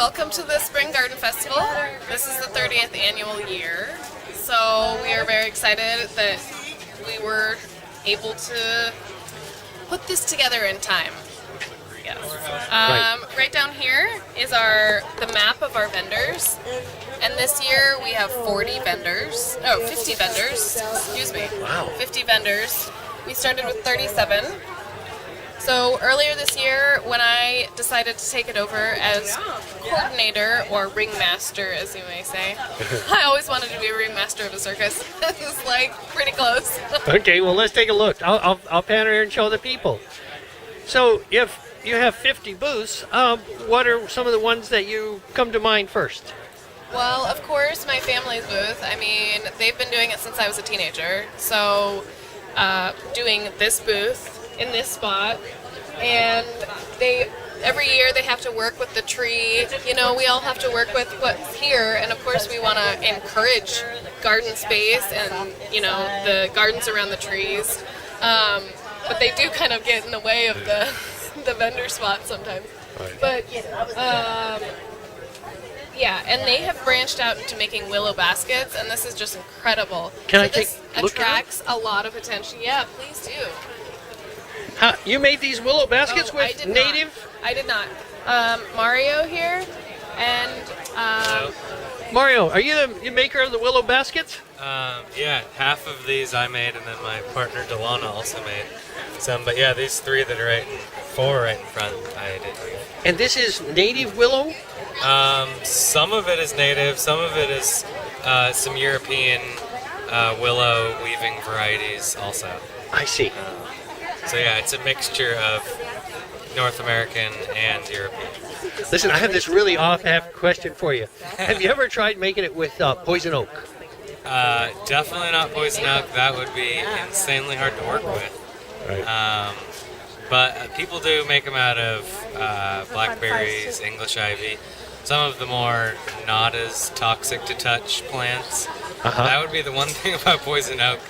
welcome to the Spring Garden Festival. This is the 30th annual year, so we are very excited that we were able to put this together in time. Yes. Right down here is the map of our vendors, and this year we have 50 vendors, excuse me. Wow. 50 vendors. We started with 37. So earlier this year, when I decided to take it over as coordinator, or ringmaster as you may say, I always wanted to be a ringmaster of a circus. It's like pretty close. Okay, well, let's take a look. I'll pan here and show the people. So if you have 50 booths, what are some of the ones that you come to mind first? Well, of course, my family's booth. I mean, they've been doing it since I was a teenager. So doing this booth in this spot, and every year they have to work with the tree. You know, we all have to work with what's here, and of course we want to encourage garden space and, you know, the gardens around the trees. But they do kind of get in the way of the vendor spots sometimes. Right. But yeah, and they have branched out into making willow baskets, and this is just incredible. Can I this take a look at attracts a lot of attention. Yeah, please do. You made these willow baskets with native? I did not. Mario here, and Mario, are you the maker of the willow baskets? Yeah, half of these I made, and then my partner Delana also made some. But yeah, these four right in front, I did. And this is native willow? Some of it is native, some of it is some European willow weaving varieties also. I see. So yeah, it's a mixture of North American and European. Listen, I have this really off-half question for you. Have you ever tried making it with poison oak? Definitely not poison oak. That would be insanely hard to work with. Right. But people do make them out of blackberries, English ivy, some of the more not as toxic to touch plants. That would be the one thing about poison oak,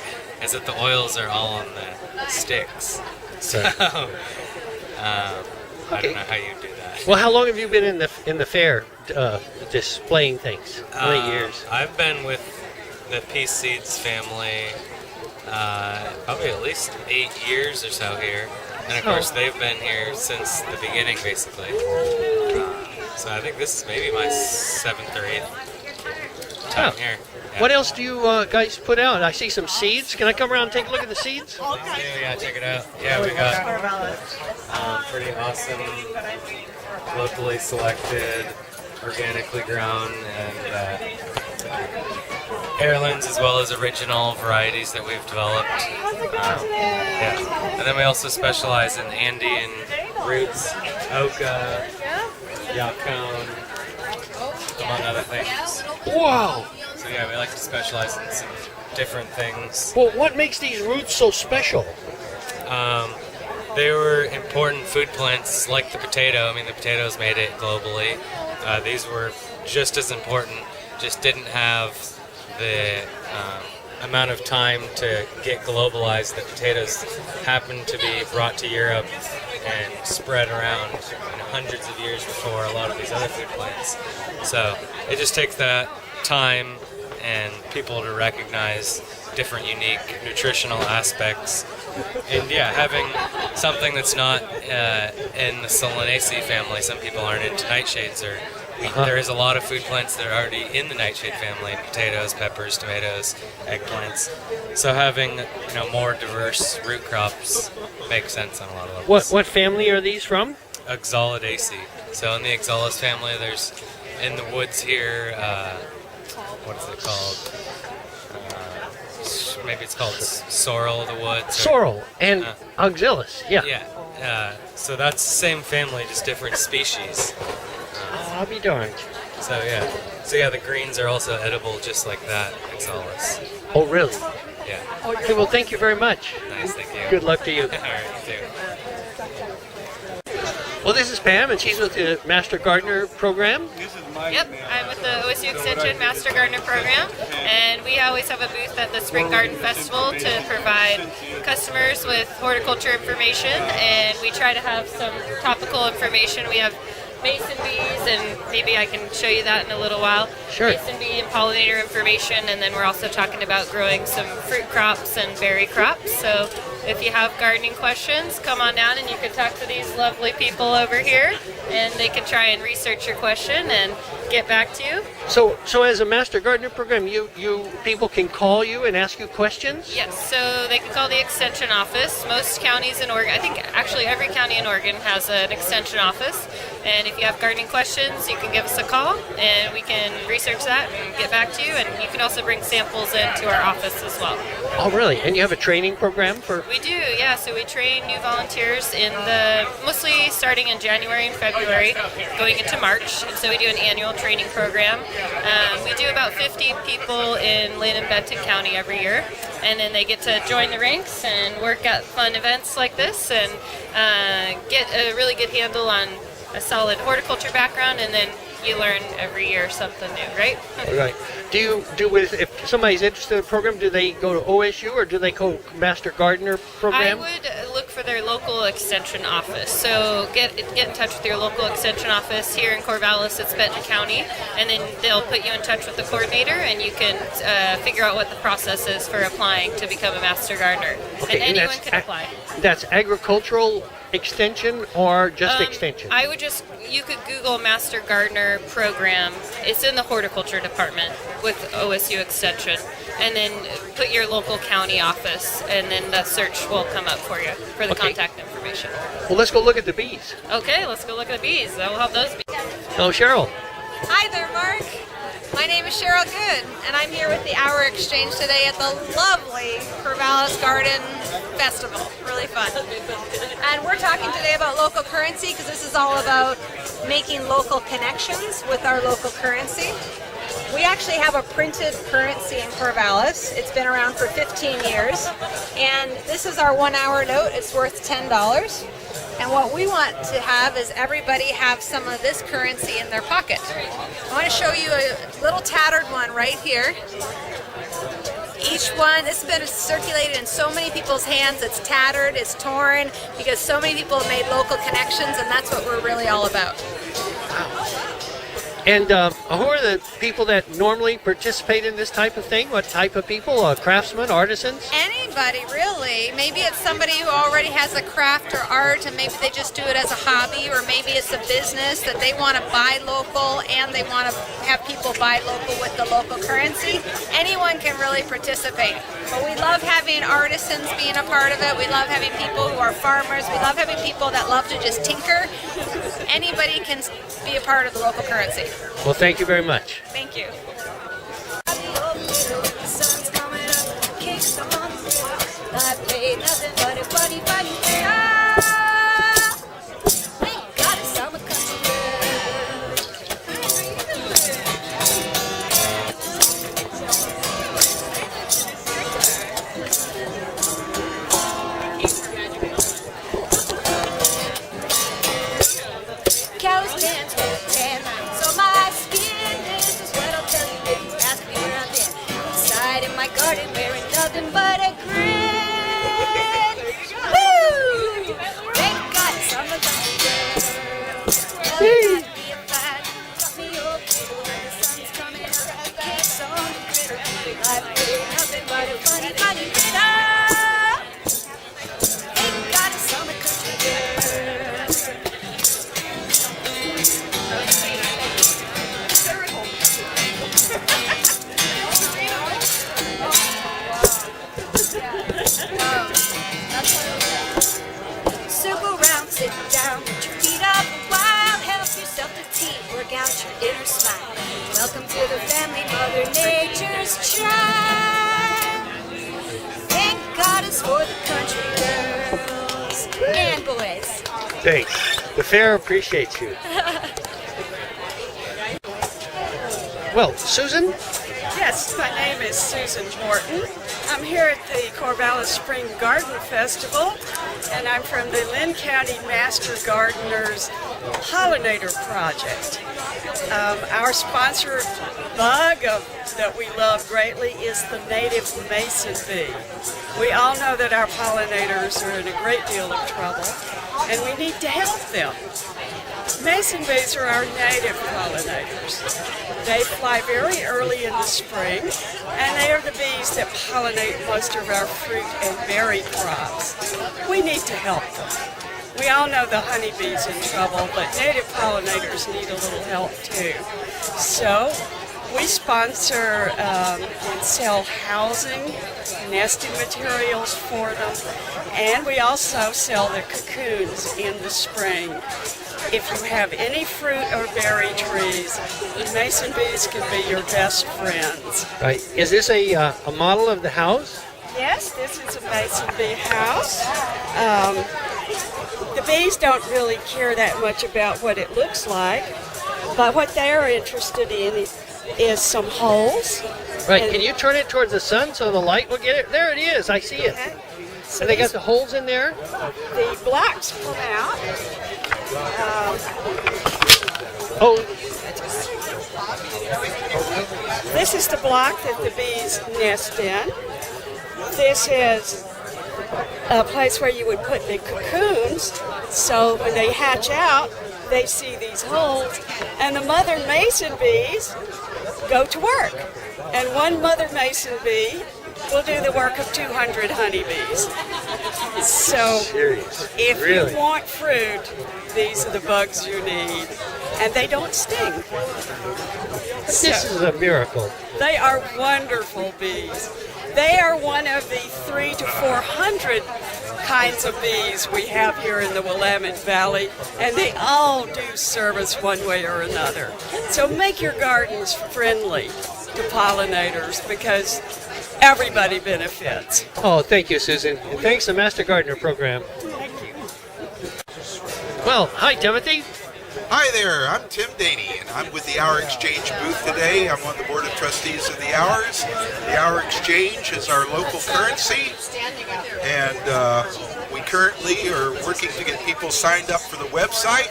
is that the oils are all on the sticks. So I don't know how you do that. Well, how long have you been in the fair displaying things? How many years? I've been with the Peace Seeds family probably at least 8 years or so here. And of course they've been here since the beginning basically. So I think this is maybe my 7th or 8th time here. Yeah. What else do you guys put out? I see some seeds. Can I come around and take a look at the seeds? Yeah, check it out. Yeah, we got pretty awesome, locally selected, organically grown, and heirlooms as well as original varieties that we've developed. Yeah. And then we also specialize in Andean roots, oca, yacon, among other things. Wow! So yeah, we like to specialize in some different things. Well, what makes these roots so special? They were important food plants like the potato. I mean, the potatoes made it globally. These were just as important, just didn't have the amount of time to get globalized. The potatoes happened to be brought to Europe and spread around hundreds of years before a lot of these other food plants. So it just takes that time and people to recognize different unique nutritional aspects. And yeah, having something that's not in the Solanaceae family, some people aren't into nightshades, or there is a lot of food plants that are already in the nightshade family: potatoes, peppers, tomatoes, eggplants. So having more diverse root crops makes sense on a lot of levels. What family are these from? Oxalidaceae. So in the Oxalis family, there's in the woods here. What is it called? Maybe it's called sorrel, the woods. Sorrel and Oxalis, yeah. Yeah. So that's the same family, just different species. I'll be darned. So yeah, the greens are also edible, just like that Oxalis. Oh, really? Yeah. Okay, well, thank you very much. Nice, thank you. Good luck to you. All right, you too. Well, this is Pam, and she's with the Master Gardener program. Yep, I'm with the OSU Extension Master Gardener program, and we always have a booth at the Spring Garden Festival to provide customers with horticulture information, and we try to have some topical information. We have mason bees, and maybe I can show you that in a little while. Sure. Mason bee and pollinator information, and then we're also talking about growing some fruit crops and berry crops. So if you have gardening questions, come on down and you can talk to these lovely people over here, and they can try and research your question and get back to you. So as a Master Gardener program, you people can call you and ask you questions? Yes, so they can call the extension office. Most counties in Oregon, I think actually every county in Oregon has an extension office. And if you have gardening questions, you can give us a call and we can research that and get back to you. And you can also bring samples into our office as well. Oh, really? And you have a training program for? We do, yeah. So we train new volunteers mostly starting in January and February, going into March. And so we do an annual training program. We do about 50 people in Lynn and Benton County every year. And then they get to join the ranks and work at fun events like this and get a really good handle on a solid horticulture background, and then you learn every year something new, right? Right. If somebody's interested in the program, do they go to OSU or do they go Master Gardener program? I would look for their local extension office. So get in touch with your local extension office. Here in Corvallis, it's Benton County, and then they'll put you in touch with the coordinator, and you can figure out what the process is for applying to become a Master Gardener. Okay, and anyone can apply. That's agricultural extension or just extension? You could Google Master Gardener program. It's in the horticulture department with OSU Extension. And then put your local county office, and then the search will come up for you for the contact information. Well, let's go look at the bees. Okay, let's go look at the bees. That will help those bees. Oh, Cheryl. Hi there, Mark. My name is Cheryl Good, and I'm here with the Hour Exchange today at the lovely Corvallis Garden Festival. Really fun. And we're talking today about local currency because this is all about making local connections with our local currency. We actually have a printed currency in Corvallis. It's been around for 15 years. And this is our 1 hour note. It's worth $10. And what we want to have is everybody have some of this currency in their pocket. I want to show you a little tattered one right here. Each one, this has been circulated in so many people's hands. It's tattered, it's torn, because so many people have made local connections, and that's what we're really all about. And who are the people that normally participate in this type of thing? What type of people? Craftsmen, artisans? Anybody, really. Maybe it's somebody who already has a craft or art, and maybe they just do it as a hobby, or maybe it's a business that they want to buy local and they want to have people buy local with the local currency. Anyone can really participate. But we love having artisans being a part of it. We love having people who are farmers. We love having people that love to just tinker. Anybody can be a part of the local currency. Well, thank you very much. Thank you. Cows dance with tan, so my skin is just what I'll tell you if you ask me where I've been. Inside in my garden wearing nothing but a grin. Woo! Thank God some of them girls. Well, it might be a fight, got me all giggle when the sun's coming up. Kicks on the critter, I've been nothing but a funny, funny critter. Thank God it's summer country girls. Circle round, sit down, put your feet up a while, help yourself to tea, work out your inner smile. Welcome to the family, Mother Nature's child. Thank God it's for the country girls and boys. Thanks. The fair appreciates you. Well, Susan? Yes, my name is Susan Morton. I'm here at the Corvallis Spring Garden Festival, and I'm from the Lynn County Master Gardeners Pollinator Project. Our sponsor bug that we love greatly is the native mason bee. We all know that our pollinators are in a great deal of trouble, and we need to help them. Mason bees are our native pollinators. They fly very early in the spring, and they are the bees that pollinate most of our fruit and berry crops. We need to help them. We all know the honeybee's in trouble, but native pollinators need a little help too. So we sponsor and sell housing, nesting materials for them, and we also sell the cocoons in the spring. If you have any fruit or berry trees, the mason bees can be your best friends. Right. Is this a model of the house? Yes, this is a mason bee house. The bees don't really care that much about what it looks like, but what they're interested in is some holes. Right. And- Can you turn it towards the sun so the light will get it? There it is. I see it. Okay. So And they got the holes in there? the blocks come out. Oh, This is the block that the bees nest in. This is a place where you would put the cocoons, so when they hatch out, they see these holes, and the mother mason bees go to work. And one mother mason bee will do the work of 200 honeybees. So serious. if Really? you want fruit, these are the bugs you need, and they don't sting. This is a miracle. They are wonderful bees. They are one of the 300 to 400 kinds of bees we have here in the Willamette Valley, and they all do service one way or another. So make your gardens friendly to pollinators because everybody benefits. Oh, thank you, Susan. And thanks to the Master Gardener program. Thank you. Well, hi, Timothy. Hi there, I'm Tim Daney, and I'm with the Hour Exchange booth today. I'm on the board of trustees of the Hours. The Hour Exchange is our local currency, and we currently are working to get people signed up for the website.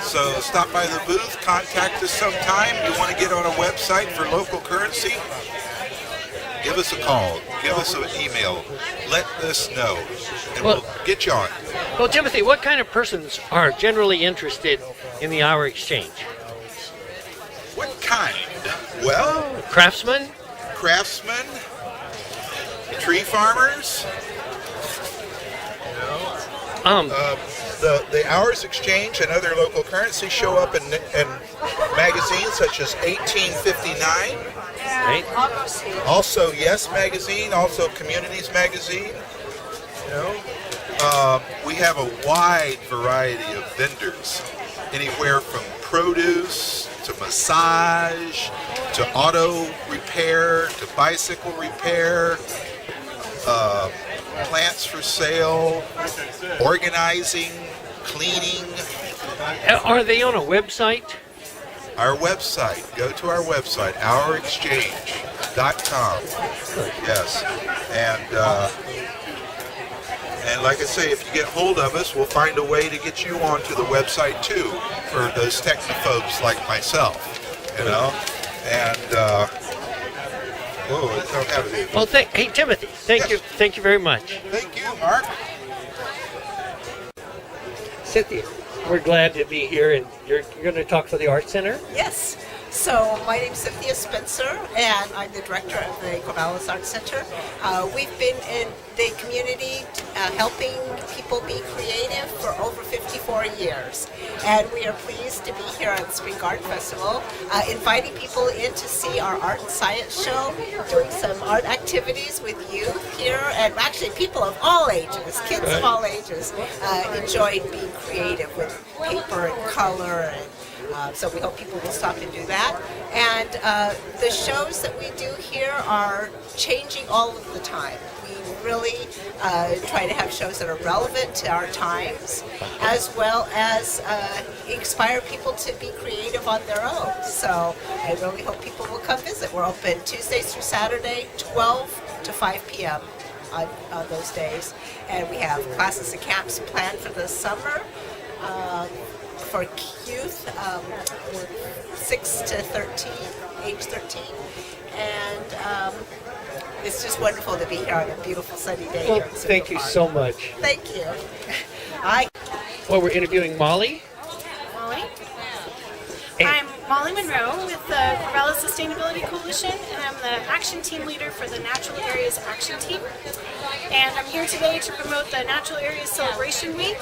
So stop by the booth, contact us sometime. You want to get on a website for local currency? Give us a call, give us an email, let us know, and Well- we'll get you on. Well, Timothy, what kind of persons are generally interested in the Hour Exchange? What kind? Well, Craftsmen? craftsmen, tree farmers. The Hours Exchange and other local currencies show up in magazines such as 1859, Right? also Yes Magazine, also Communities Magazine. We have a wide variety of vendors, anywhere from produce to massage to auto repair to bicycle repair, plants for sale, organizing, cleaning. Are they on a website? Our website, go to our website, ourexchange.com. Yes, and like I say, if you get hold of us, we'll find a way to get you onto the website too, for those technophobes like myself, And whoa, I don't have it. Well, hey, Timothy, thank you very much. Thank you, Mark. Cynthia, we're glad to be here, and you're going to talk for the Art Center. Yes. So my name's Cynthia Spencer, and I'm the director of the Corvallis Art Center. We've been in the community helping people be creative for over 54 years. And we are pleased to be here at the Spring Garden Festival, inviting people in to see our art and science show, doing some art activities with youth here, and actually people of all ages, kids of all ages, enjoying being creative with paper and color, and so we hope people will stop and do that. And the shows that we do here are changing all of the time. We really try to have shows that are relevant to our times, as well as inspire people to be creative on their own. So I really hope people will come visit. We're open Tuesdays through Saturday, 12 to 5 p.m. on those days. And we have classes and camps planned for the summer for youth, 6 to 13, age 13. And it's just wonderful to be here on a beautiful sunny day. Well, here in Central thank you Park. so much. Thank you. Well, we're interviewing Molly. Molly. And- I'm Molly Monroe with the Corvallis Sustainability Coalition, and I'm the action team leader for the Natural Areas Action Team. And I'm here today to promote the Natural Areas Celebration Week,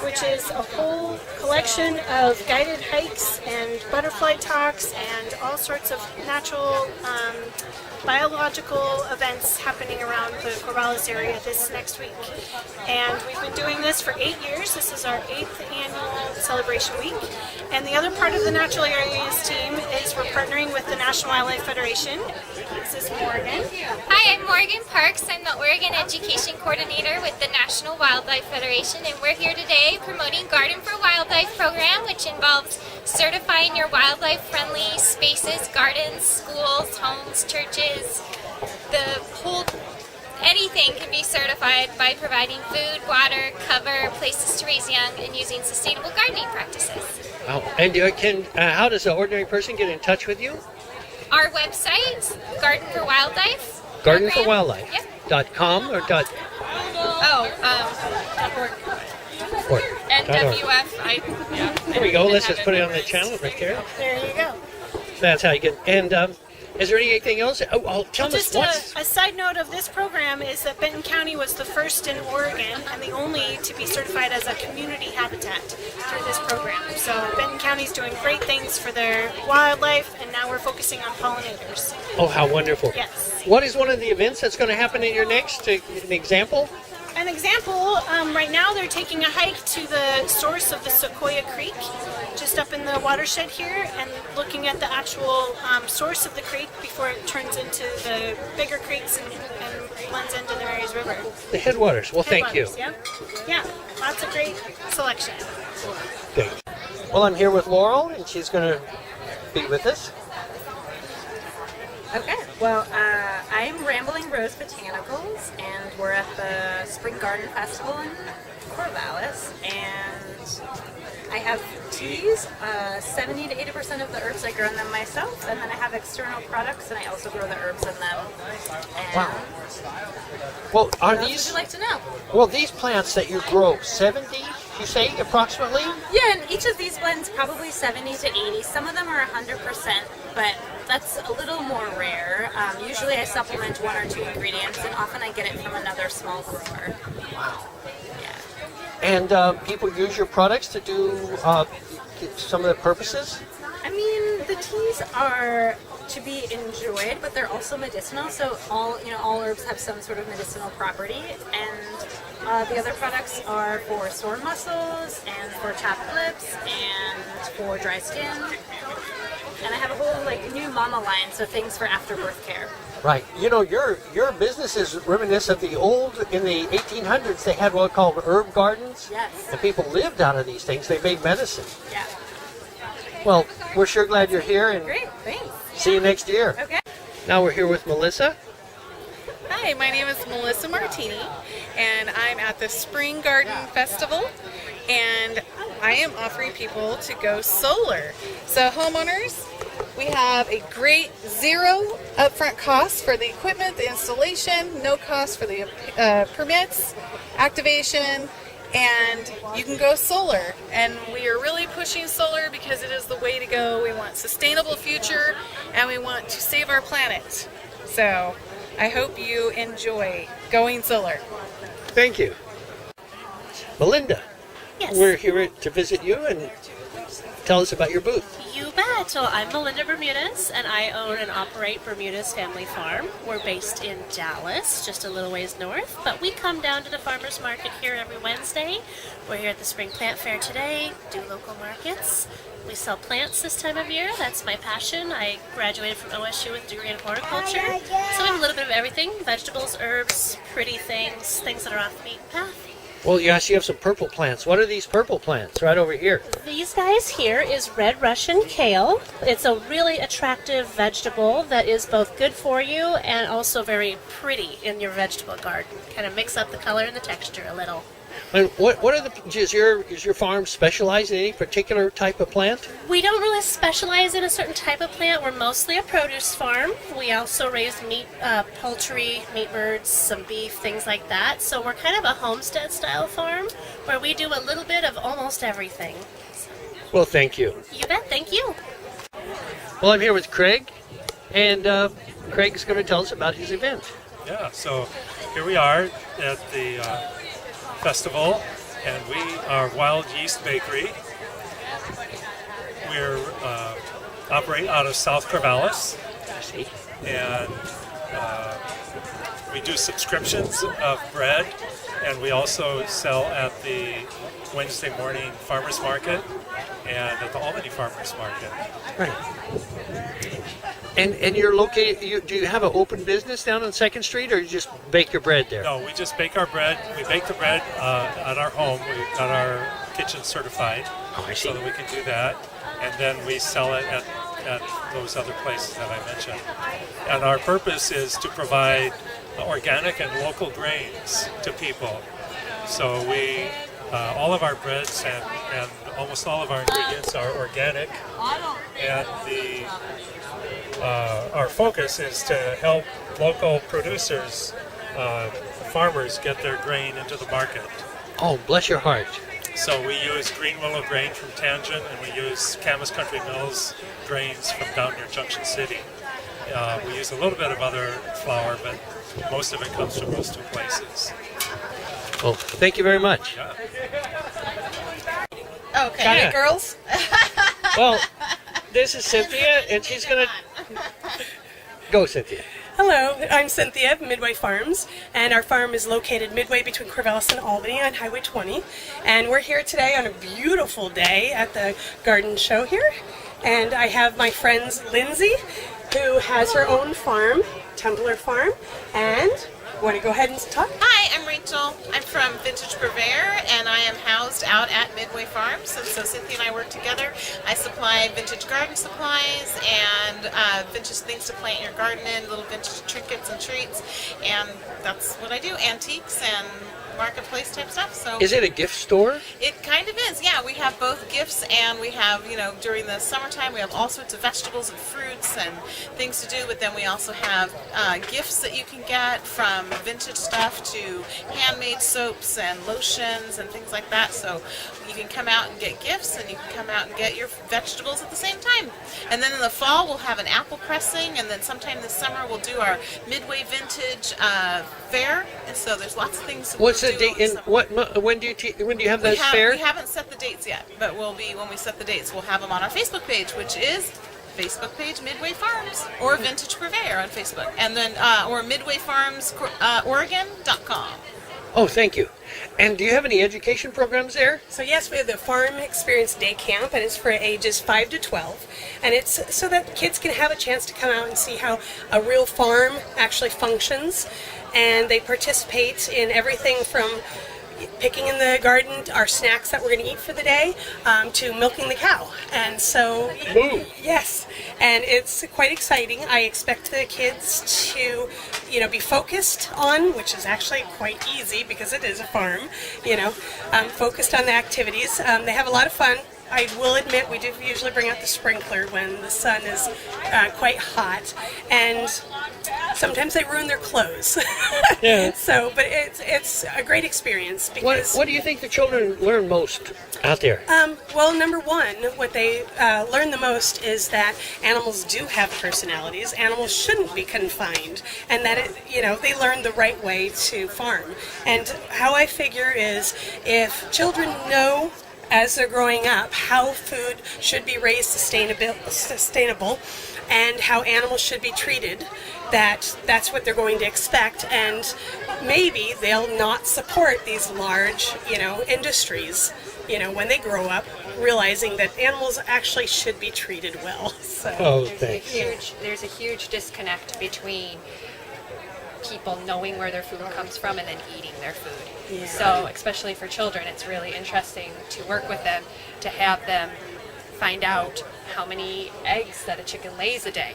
which is a whole collection of guided hikes and butterfly talks and all sorts of natural biological events happening around the Corvallis area this next week. And we've been doing this for 8 years. This is our 8th annual celebration week. And the other part of the Natural Areas team is we're partnering with the National Wildlife Federation. This is Morgan. Hi, I'm Morgan Parks. I'm the Oregon Education Coordinator with the National Wildlife Federation, and we're here today promoting Garden for Wildlife program, which involves certifying your wildlife-friendly spaces, gardens, schools, homes, churches. The whole anything can be certified by providing food, water, cover, places to raise young, and using sustainable gardening practices. Oh, and how does an ordinary person get in touch with you? Our website, Garden for Wildlife. Gardenforwildlife.com or dot org. NWF. There we go. Let's just put it on the channel right there. There you go. That's how you get. And is there anything else? Oh, tell us Just what's. a side note of this program is that Benton County was the first in Oregon and the only to be certified as a community habitat through this program. So Benton County's doing great things for their wildlife, and now we're focusing on pollinators. Oh, how wonderful! Yes. What is one of the events that's going to happen in your next? An example? An example, right now they're taking a hike to the source of the Sequoia Creek, just up in the watershed here, and looking at the actual source of the creek before it turns into the bigger creeks and blends into the Marys River. The headwaters. Well, thank you. Headwaters, yeah, lots of great selection. Okay. Well, I'm here with Laurel, and she's going to be with us. Okay, well, I'm Rambling Rose Botanicals, and we're at the Spring Garden Festival in Corvallis, and I have teas. 70 to 80% of the herbs, I grow them myself, and then I have external products, and I also grow the herbs in them. And Wow. Well, are what else these? would you like to know? Well, these plants that you grow, 70, you say approximately? Yeah, and each of these blends probably 70 to 80. Some of them are 100%, but that's a little more rare. Usually I supplement 1 or 2 ingredients, and often I get it from another small grower. Wow. Yeah. And people use your products to do some of the purposes? I mean, the teas are to be enjoyed, but they're also medicinal. So all herbs have some sort of medicinal property, and the other products are for sore muscles and for chapped lips and for dry skin. And I have a whole new mama line, so things for afterbirth care. Right. You know, your business is reminiscent of the old, in the 1800s, they had what called herb gardens. Yes. And people lived out of these things. They made medicine. Yeah. Well, we're sure glad you're here, and Great. Thanks. see you next year. Okay. Now we're here with Melissa. Hi, my name is Melissa Martini, and I'm at the Spring Garden Festival, and I am offering people to go solar. So homeowners, we have a great zero upfront cost for the equipment, the installation, no cost for the permits, activation, and you can go solar. And we are really pushing solar because it is the way to go. We want sustainable future, and we want to save our planet. So I hope you enjoy going solar. Thank you. Melinda. Yes. We're here to visit you and tell us about your booth. You bet. So I'm Melinda Bermudez, and I own and operate Bermudez Family Farm. We're based in Dallas, just a little ways north, but we come down to the farmers market here every Wednesday. We're here at the Spring Plant Fair today, do local markets. We sell plants this time of year. That's my passion. I graduated from OSU with a degree in horticulture, so we have a little bit of everything: vegetables, herbs, pretty things, things that are off the beaten path. Well, yes, you have some purple plants. What are these purple plants right over here? These guys here is red Russian kale. It's a really attractive vegetable that is both good for you and also very pretty in your vegetable garden. Kind of mix up the color and the texture a little. And what are the is your farm specialized in any particular type of plant? We don't really specialize in a certain type of plant. We're mostly a produce farm. We also raise meat, poultry, meat birds, some beef, things like that. So we're kind of a homestead style farm where we do a little bit of almost everything. Well, thank you. You bet. Thank you. Well, I'm here with Craig, and Craig's going to tell us about his event. Yeah, so here we are at the festival, and we are Wild Yeast Bakery. We're operate out of South Corvallis, and we do subscriptions of bread, and we also sell at the Wednesday morning farmers market and at the Albany farmers market. Right. And you're located. Do you have an open business down on 2nd Street, or you just bake your bread there? No, we just bake our bread. We bake the bread at our home. We got our kitchen certified, so that we can do that, and then we sell it at those other places that I mentioned. And our purpose is to provide organic and local grains to people. So we all of our breads and almost all of our ingredients are organic, and our focus is to help local producers, farmers, get their grain into the market. Oh, bless your heart. So we use green willow grain from Tangent, and we use Camas Country Mills grains from down near Junction City. We use a little bit of other flour, but most of it comes from those two places. Well, thank you very much. Yeah. Okay, Yeah. hey girls. Well, this is Cynthia, and she's going to... Go, Cynthia. Hello, I'm Cynthia of Midway Farms, and our farm is located midway between Corvallis and Albany on Highway 20. And we're here today on a beautiful day at the garden show here. And I have my friend Lindsay, who has her own farm, Tumbler Farm, and want to go ahead and talk? Hi, I'm Rachel. I'm from Vintage Purveyor, and I am housed out at Midway Farms. And so Cynthia and I work together. I supply vintage garden supplies and vintage things to plant your garden in, little vintage trinkets and treats. And that's what I do, antiques and marketplace type stuff. So Is it a gift store? it kind of is, yeah. We have both gifts, and we have, during the summertime, we have all sorts of vegetables and fruits and things to do, but then we also have gifts that you can get, from vintage stuff to handmade soaps and lotions and things like that. So you can come out and get gifts, and you can come out and get your vegetables at the same time. And then in the fall, we'll have an apple pressing, and then sometime this summer, we'll do our Midway Vintage fair. And so there's lots of things. What's the date? And when do you have that fair? We haven't set the dates yet, but when we set the dates, we'll have them on our Facebook page, which is Facebook page Midway Farms, or Vintage Purveyor on Facebook, and then or midwayfarmsoregon.com. Oh, thank you. And do you have any education programs there? So yes, we have the Farm Experience Day Camp, and it's for ages 5 to 12. And it's so that kids can have a chance to come out and see how a real farm actually functions. And they participate in everything from picking in the garden, our snacks that we're going to eat for the day, to milking the cow. And so, yes, and it's quite exciting. I expect the kids to, be focused on, which is actually quite easy because it is a farm, focused on the activities. They have a lot of fun. I will admit we do usually bring out the sprinkler when the sun is quite hot, and sometimes they ruin their clothes. Yeah. So, but it's a great experience because. What do you think the children learn most out there? Well, number one, what they learn the most is that animals do have personalities. Animals shouldn't be confined, and that they learn the right way to farm. And how I figure is, if children know as they're growing up how food should be raised sustainable and how animals should be treated, that's what they're going to expect, and maybe they'll not support these large industries when they grow up, realizing that animals actually should be treated well. So thanks. There's a huge disconnect between people knowing where their food comes from and then eating their food. Yeah. So especially for children, it's really interesting to work with them, to have them find out how many eggs that a chicken lays a day.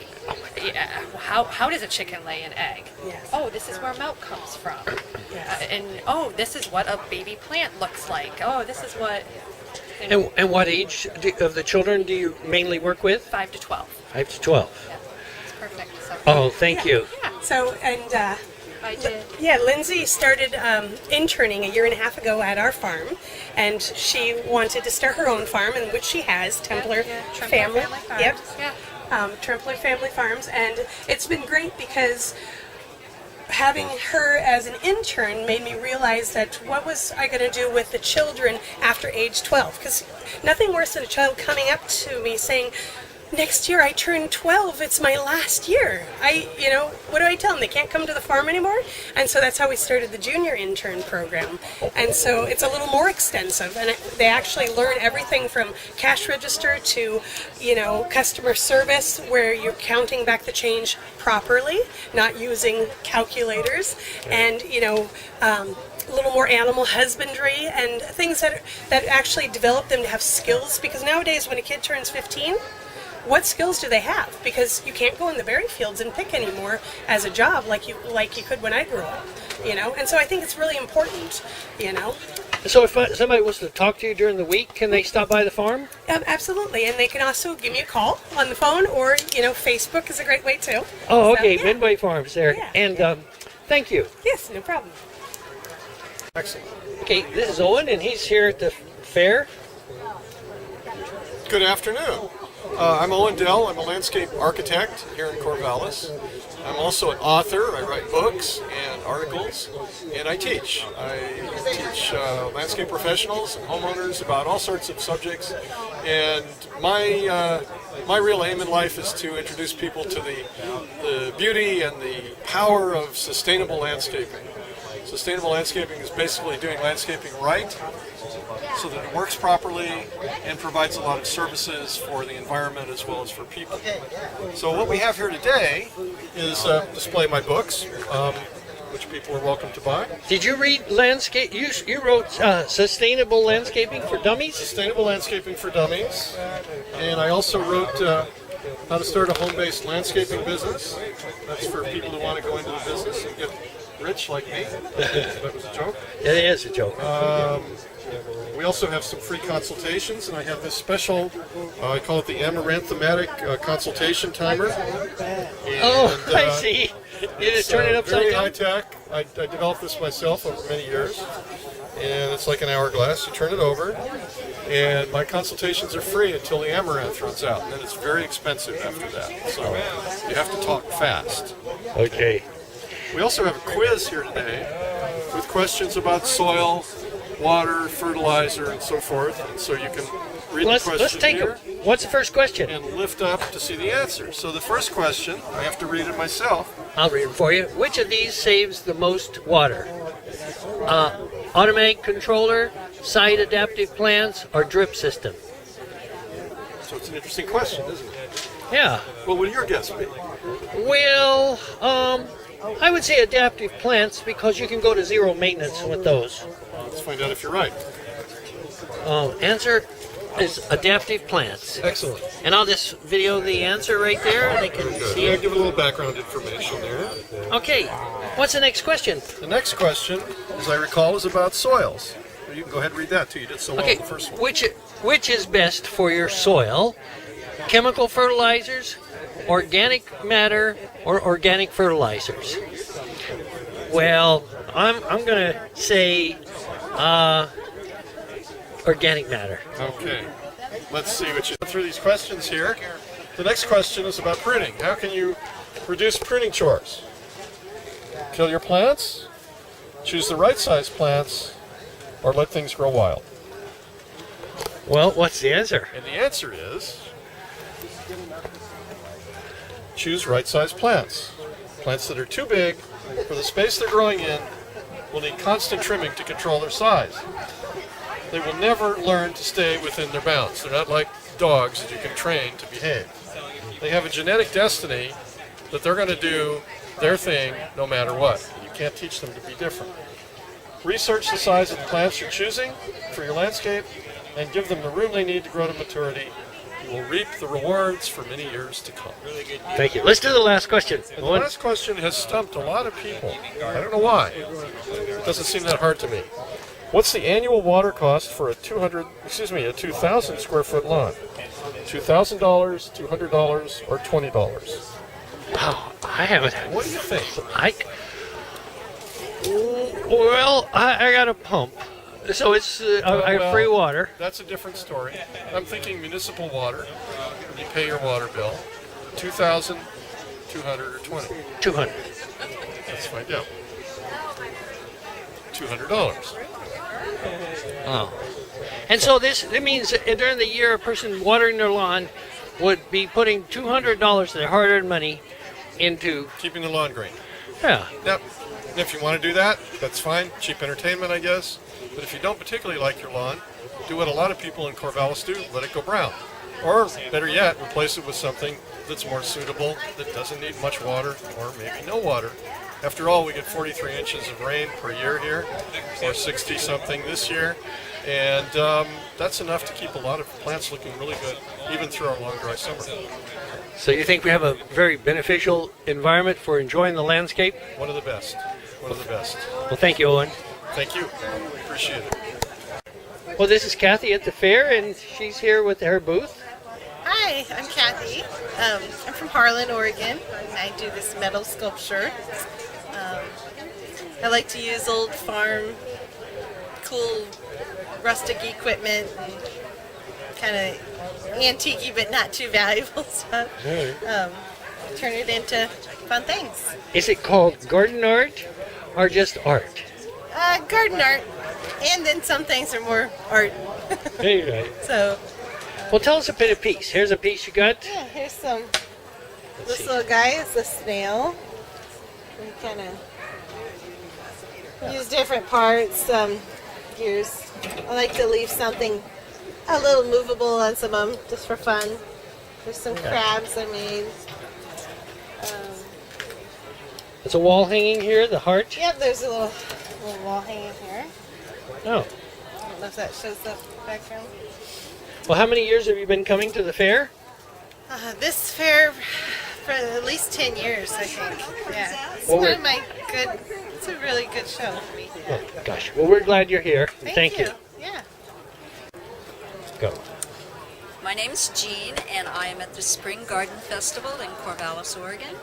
Yeah. How does a chicken lay an egg? Yes. Oh, this is where milk comes from. Yes. And oh, this is what a baby plant looks like. Oh, this is what. And what age of the children do you mainly work with? 5 to 12. 5 to 12. Yeah, it's perfect. So. Oh, thank you. So, and I did. yeah, Lindsay started interning a year and a half ago at our farm, and she wanted to start her own farm, and which she has, Templar Family. Farms. Yep. Yeah. Templar Family Farms, and it's been great because having her as an intern made me realize that what was I going to do with the children after age 12? Because nothing worse than a child coming up to me saying, next year I turn 12, it's my last year. What do I tell them? They can't come to the farm anymore? And so that's how we started the junior intern program. And so it's a little more extensive, and they actually learn everything from cash register to, customer service, where you're counting back the change properly, not using calculators, and, a little more animal husbandry and things that actually develop them to have skills, because nowadays when a kid turns 15, what skills do they have? Because you can't go in the berry fields and pick anymore as a job like you could when I grew up, And so I think it's really important, So if somebody wants to talk to you during the week, can they stop by the farm? Absolutely, and they can also give me a call on the phone, or Facebook is a great way too. Oh, So, okay, yeah. Midway Farms there. Yeah. And thank you. Yes, no problem. Excellent. Okay, this is Owen, and he's here at the fair. Good afternoon. I'm Owen Dell. I'm a landscape architect here in Corvallis. I'm also an author. I write books and articles, and I teach. I teach landscape professionals and homeowners about all sorts of subjects. And my real aim in life is to introduce people to the beauty and the power of sustainable landscaping. Sustainable landscaping is basically doing landscaping right, so that it works properly and provides a lot of services for the environment as well as for people. So what we have here today is a display of my books, which people are welcome to buy. Did you read landscape? You wrote Sustainable Landscaping for Dummies? Sustainable Landscaping for Dummies. And I also wrote How to Start a Home-Based Landscaping Business. That's for people who want to go into the business and get rich like me. That was a joke. It is a joke. We also have some free consultations, and I have this special, I call it the Amaranthematic consultation timer. And, I see. You just turn it upside very down? high tech. I developed this myself over many years, and it's like an hourglass. You turn it over, and my consultations are free until the amaranth runs out, and then it's very expensive after that. So you have to talk fast. Okay. We also have a quiz here today with questions about soil, water, fertilizer, and so forth. And so you can read the question Let's take here. What's the first question? And lift up to see the answer. So the first question, I have to read it myself. I'll read it for you. Which of these saves the most water? Automatic controller, side adaptive plants, or drip system? So it's an interesting question, isn't it? Yeah. What would your guess be? Well, I would say adaptive plants because you can go to zero maintenance with those. Let's find out if you're right. Answer is adaptive plants. Excellent. And I'll just video the answer right there. They can see Yeah, it. give a little background information there. Okay. What's the next question? The next question, as I recall, is about soils. You can go ahead and read that too. You did so well Okay. in the first one. Which is best for your soil? Chemical fertilizers, organic matter, or organic fertilizers? Well, I'm going to say organic matter. Okay. Let's see what you through these questions here. The next question is about pruning. How can you reduce pruning chores? Kill your plants, choose the right size plants, or let things grow wild? Well, what's the answer? And the answer is choose right size plants. Plants that are too big for the space they're growing in will need constant trimming to control their size. They will never learn to stay within their bounds. They're not like dogs that you can train to behave. They have a genetic destiny that they're going to do their thing no matter what. You can't teach them to be different. Research the size of the plants you're choosing for your landscape and give them the room they need to grow to maturity. You will reap the rewards for many years to come. Thank you. Let's do the last question. And the last question has stumped a lot of people. I don't know why. It doesn't seem that hard to me. What's the annual water cost for a 2,000 square foot lawn? $2,000, $200, or $20? Wow, I haven't. What do you think? I got a pump, so it's I have free water. That's a different story. I'm thinking municipal water. You pay your water bill. 2,000, 200, or 20? 200. Let's find out. $200. Oh. And so it means that during the year, a person watering their lawn would be putting $200 of their hard-earned money into keeping the lawn green. Yeah. Yep. If you want to do that, that's fine. Cheap entertainment, I guess. But if you don't particularly like your lawn, do what a lot of people in Corvallis do, let it go brown. Or, better yet, replace it with something that's more suitable, that doesn't need much water, or maybe no water. After all, we get 43 inches of rain per year here, or 60-something this year. And that's enough to keep a lot of plants looking really good, even through our long, dry summer. So you think we have a very beneficial environment for enjoying the landscape? One of the best. One of the best. Well, thank you, Owen. Thank you. Appreciate it. Well, this is Kathy at the fair, and she's here with her booth. Hi, I'm Kathy. I'm from Harlan, Oregon. I do this metal sculpture. I like to use old farm, cool, rustic equipment, and kind of antique but not too valuable stuff. Turn it into fun things. Is it called garden art or just art? Garden art, and then some things are more art. There you go. So, well, tell us a bit of piece. Here's a piece you got. yeah, here's some. This little guy is a snail. We kind of use different parts. Here's, I like to leave something a little movable on some of them just for fun. There's some crabs I made. It's a wall hanging here, the heart. Yep, there's a little wall hanging here. Oh. I don't know if that shows up background. Well, how many years have you been coming to the fair? This fair for at least 10 years, I think. Yeah, it's Well, one of my good. It's a really good show for me. Oh, gosh. Well, we're glad you're here. And thank you. Yeah. Go. My name's Jean, and I am at the Spring Garden Festival in Corvallis, Oregon.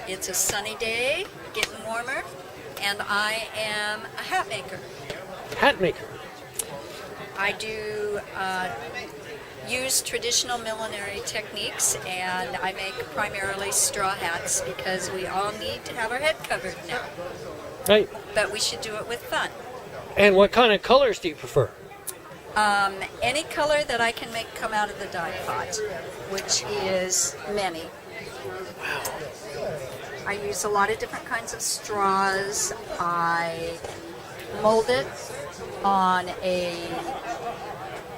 It's a sunny day, getting warmer, and I am a hat maker. Hat maker. I do use traditional millinery techniques, and I make primarily straw hats because we all need to have our head covered now. Right. But we should do it with fun. And what kind of colors do you prefer? Any color that I can make come out of the dye pot, which is many. I use a lot of different kinds of straws. I mold it on a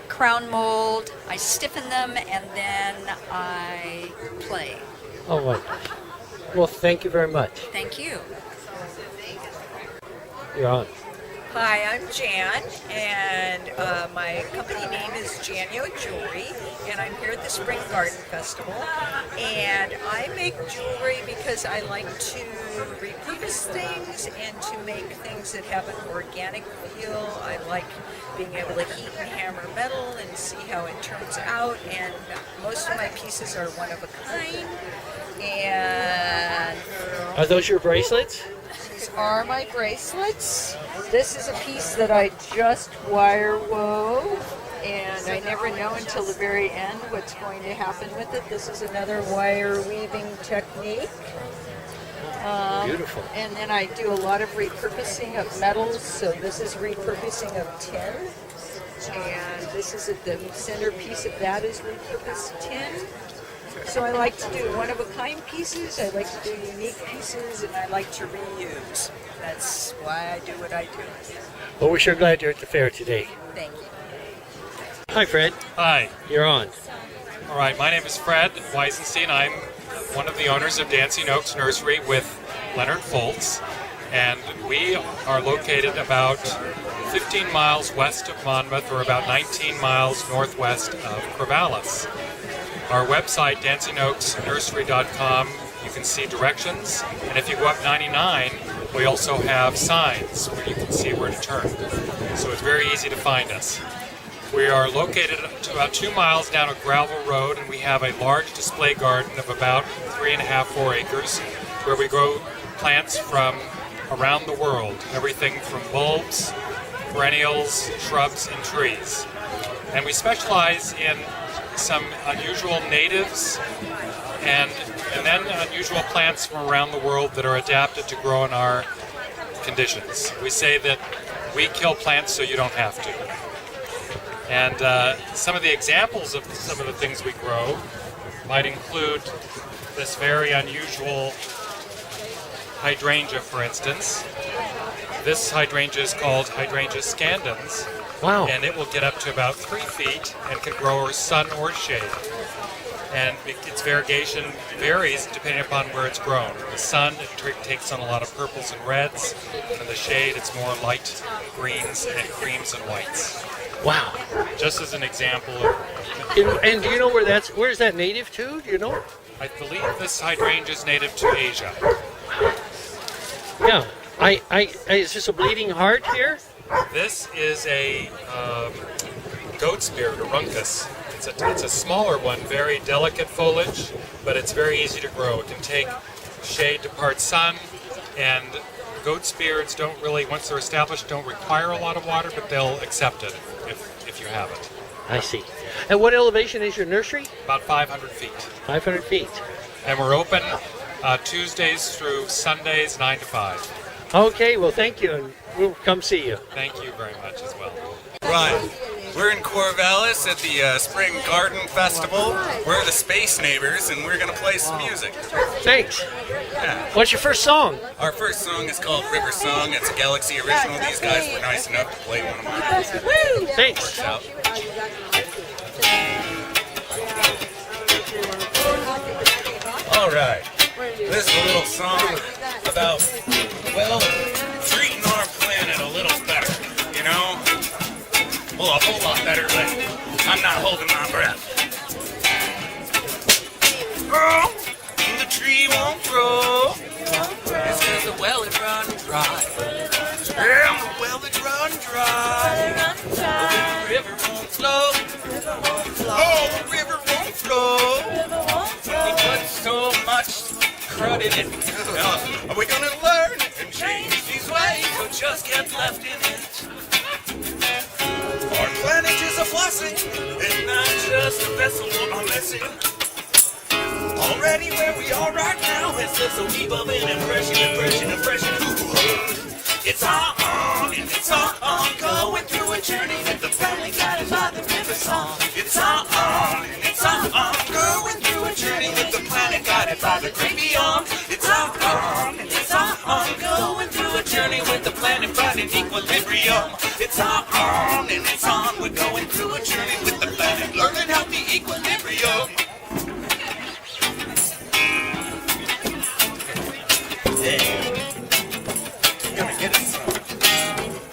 crown mold. I stiffen them, and then I play. Oh, wonderful. Well, thank you very much. Thank you. You're on. Hi, I'm Jan, and my company name is Janio Jewelry, and I'm here at the Spring Garden Festival. And I make jewelry because I like to repurpose things and to make things that have an organic feel. I like being able to heat and hammer metal and see how it turns out, and most of my pieces are one of a kind. And Are those your bracelets? these are my bracelets. This is a piece that I just wire wove, and I never know until the very end what's going to happen with it. This is another wire weaving technique. Beautiful. And then I do a lot of repurposing of metals, so this is repurposing of tin. And this is the centerpiece of that is repurposed tin. So I like to do one-of-a-kind pieces, I like to do unique pieces, and I like to reuse. That's why I do what I do. Well, we're sure glad you're at the fair today. Thank you. Hi, Fred. Hi. You're on. All right, my name is Fred Weisenstein. I'm one of the owners of Dancing Oaks Nursery with Leonard Foltz, and we are located about 15 miles west of Monmouth, or about 19 miles northwest of Corvallis. Our website, dancingoaksnursery.com, you can see directions, and if you go up 99, we also have signs where you can see where to turn. So it's very easy to find us. We are located about 2 miles down a gravel road, and we have a large display garden of about 3.5–4 acres where we grow plants from around the world, everything from bulbs, perennials, shrubs, and trees. And we specialize in some unusual natives and then unusual plants from around the world that are adapted to grow in our conditions. We say that we kill plants so you don't have to. And some of the examples of some of the things we grow might include this very unusual hydrangea, for instance. This hydrangea is called Hydrangea scandens. Wow. And it will get up to about 3 feet and can grow in sun or shade. And its variegation varies depending upon where it's grown. In the sun, it takes on a lot of purples and reds, and in the shade, it's more light greens and creams and whites. Wow. Just as an example of... And do you know where's that native to? Do you know? I believe this hydrangea is native to Asia. Yeah. Is this a bleeding heart here? This is a goat's beard, a runcus. It's a smaller one, very delicate foliage, but it's very easy to grow. It can take shade to part sun, and goat's beards don't really, once they're established, don't require a lot of water, but they'll accept it if you have it. I see. And what elevation is your nursery? About 500 feet. 500 feet. And we're open Tuesdays through Sundays, 9 to 5. Okay, well, thank you, and we'll come see you. Thank you very much as well. Right. We're in Corvallis at the Spring Garden Festival. We're the Space Neighbors, and we're going to play some music. Thanks. Yeah. What's your first song? Our first song is called River Song. It's a Galaxy original. These guys were nice enough to play one of mine. Woo! Thanks. All right. This is a little song about, well, treating our planet a little better, you know? Well, a whole lot better, but I'm not holding my breath. Oh, the tree won't grow. It's because the well is running dry. Yeah, the well is running dry. The river won't flow. Oh, the river won't flow. We put so much crud in it. Are we gonna learn and change these ways, or just get left in it? Our planet is a blessing, and not just a vessel for a blessing. Already where we are right now, it's just a weave of an impression. It's on, and it's on, going through a journey with the family guided by the river song. It's on, and it's on, going through a journey with the planet guided by the great beyond. It's on, and it's on, going through a journey with the planet finding equilibrium. It's on, and it's on, we're going through a journey with the planet learning healthy equilibrium.